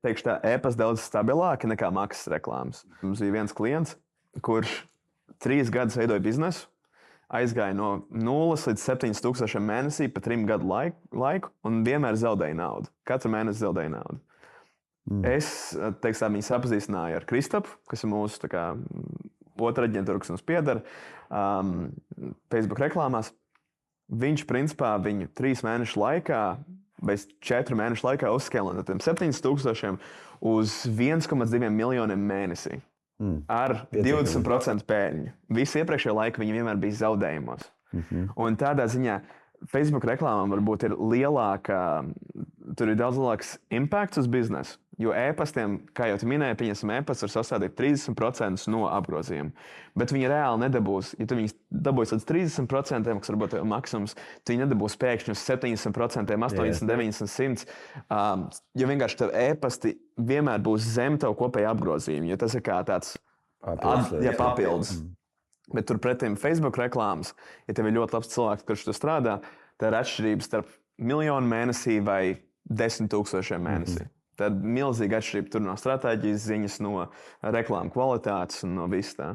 Teikšu tā, e-pasta daudz stabilāka nekā maksas reklāmas. Mums bija viens klients, kurš 3 gadus veidoja biznesu, aizgāja no 0 līdz 7,000 mēnesī pa 3 gadu laiku un vienmēr zaudēja naudu. Katru mēnesi zaudēja naudu. Es, teiksim, viņu sapazīstināju ar Kristapu, kas ir mūsu otra aģentūra, kas mums pieder, Facebook reklāmās. Viņš, principā, viņu 3 mēnešu laikā, vai 4 mēnešu laikā uzskēlina no 7,000 uz 1,2 miljoniem mēnesī. Ar 20% pēļņu. Visu iepriekšējo laiku viņi vienmēr bija zaudējumos. Un tādā ziņā Facebook reklāmām varbūt ir lielāka, tur ir daudz lielāks impakts uz biznesu. Jo e-pastiem, kā jau tu minēji, pieņemsim, e-pasts var sastādīt 30% no apgrozījuma. Bet viņi reāli nedabūs, ja tu viņus dabūsi līdz 30%, kas varbūt ir maksimums, tu viņi nedabūs pēkšņi uz 70%, 80%, 90%, 100%. Jo vienkārši tev e-pasti vienmēr būs zem tev kopēja apgrozījuma, jo tas ir kā tāds papildus. Bet turpretim Facebook reklāmas, ja tev ir ļoti labs cilvēks, kurš tur strādā, tā ir atšķirības starp 1 miljonu mēnesī vai 10,000 mēnesī. Tad milzīga atšķirība tur no stratēģijas ziņas, no reklāmu kvalitātes un no viss tā.